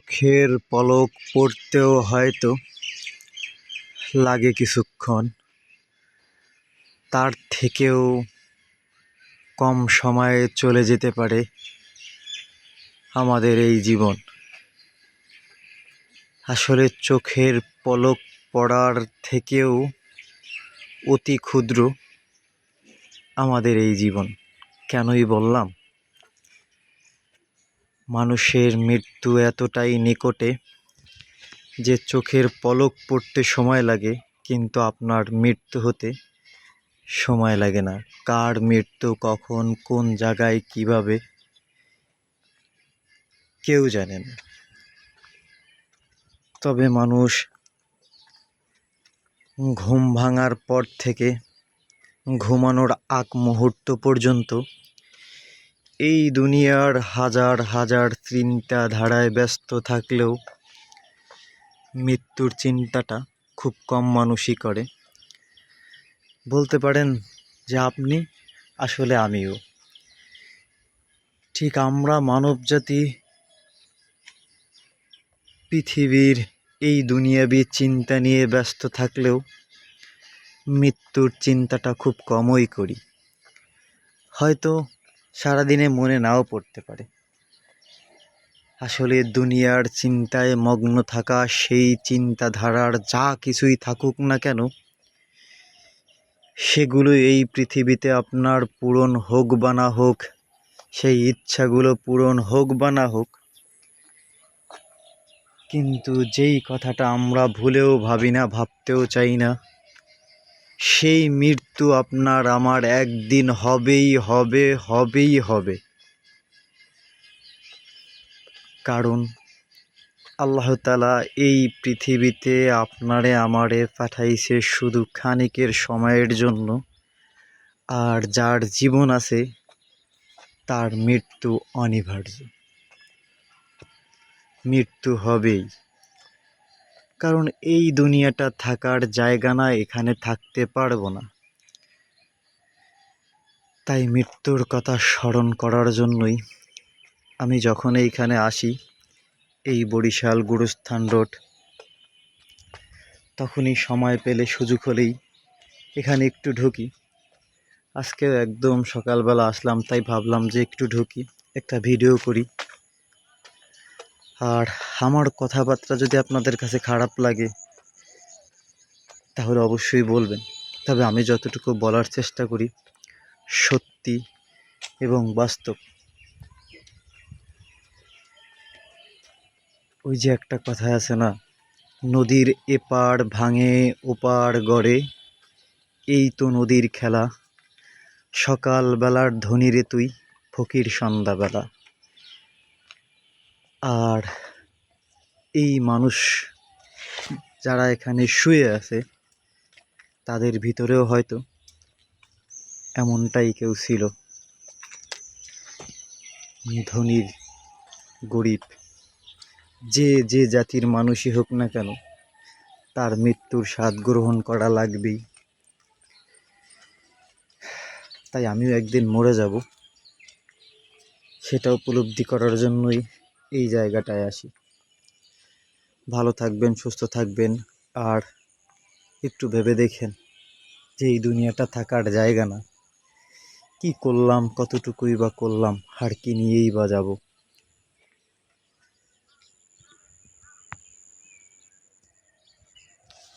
চোখের পলক পড়তেও হয়তো লাগে কিছুক্ষণ, তার থেকেও কম সময়ে চলে যেতে পারে আমাদের এই জীবন। আসলে চোখের পলক পড়ার থেকেও অতি ক্ষুদ্র আমাদের এই জীবন। কেনই বললাম? মানুষের মৃত্যু এতটাই নিকটে যে চোখের পলক পড়তে সময় লাগে, কিন্তু আপনার মৃত্যু হতে সময় লাগে না। কার মৃত্যু কখন, কোন জায়গায়, কিভাবে, কেউ জানে না। তবে মানুষ ঘুম ভাঙার পর থেকে ঘুমানোর আগ মুহূর্ত পর্যন্ত এই দুনিয়ার হাজার হাজার চিন্তাধারায় ব্যস্ত থাকলেও মৃত্যুর চিন্তাটা খুব কম মানুষই করে। বলতে পারেন যে আপনি, আসলে আমিও ঠিক। আমরা মানবজাতি পৃথিবীর এই দুনিয়াবি চিন্তা নিয়ে ব্যস্ত থাকলেও মৃত্যুর চিন্তাটা খুব কমই করি। হয়তো সারাদিনে মনে নাও পড়তে পারে। আসলে দুনিয়ার চিন্তায় মগ্ন থাকা, সেই চিন্তাধারার যা কিছুই থাকুক না কেন, সেগুলো এই পৃথিবীতে আপনার পূরণ হোক বা না হোক, সেই ইচ্ছাগুলো পূরণ হোক বা না হোক, কিন্তু যেই কথাটা আমরা ভুলেও ভাবি না, ভাবতেও চাই না, সেই মৃত্যু আপনার আমার একদিন হবেই হবে, হবেই হবে। কারণ আল্লাহ তাআলা এই পৃথিবীতে আপনারে আমারে পাঠাইছে শুধু ক্ষণিকের সময়ের জন্য। আর যার জীবন আছে তার মৃত্যু অনিবার্য, মৃত্যু হবেই। কারণ এই দুনিয়াটা থাকার জায়গা না, এখানে থাকতে পারবো না। তাই মৃত্যুর কথা স্মরণ করার জন্যই আমি যখন এইখানে আসি, এই বরিশাল গুরুস্থান রোড, তখনই সময় পেলে, সুযোগ হলেই এখানে একটু ঢুকি। আজকেও একদম সকালবেলা আসলাম, তাই ভাবলাম যে একটু ঢুকি, একটা ভিডিও করি। আর আমার কথাবার্তা যদি আপনাদের কাছে খারাপ লাগে তাহলে অবশ্যই বলবেন। তবে আমি যতটুকু বলার চেষ্টা করি সত্যি এবং বাস্তব। ওই যে একটা কথা আছে না, নদীর এপার ভাঙে ওপার গড়ে, এই তো নদীর খেলা, সকালবেলার ধনী রে তুই, ফকির সন্ধ্যাবেলা। আর এই মানুষ যারা এখানে শুয়ে আছে, তাদের ভিতরেও হয়তো এমনটাই কেউ ছিল। ধনীর, গরিব, যে যে জাতির মানুষই হোক না কেন, তার মৃত্যুর স্বাদ গ্রহণ করা লাগবেই। তাই আমিও একদিন মরে যাব, সেটা উপলব্ধি করার জন্যই এই জায়গাটায় আসি। ভালো থাকবেন, সুস্থ থাকবেন। আর একটু ভেবে দেখেন যে এই দুনিয়াটা থাকার জায়গা না। কি করলাম, কতটুকুই বা করলাম, আর কি নিয়েই বা যাব।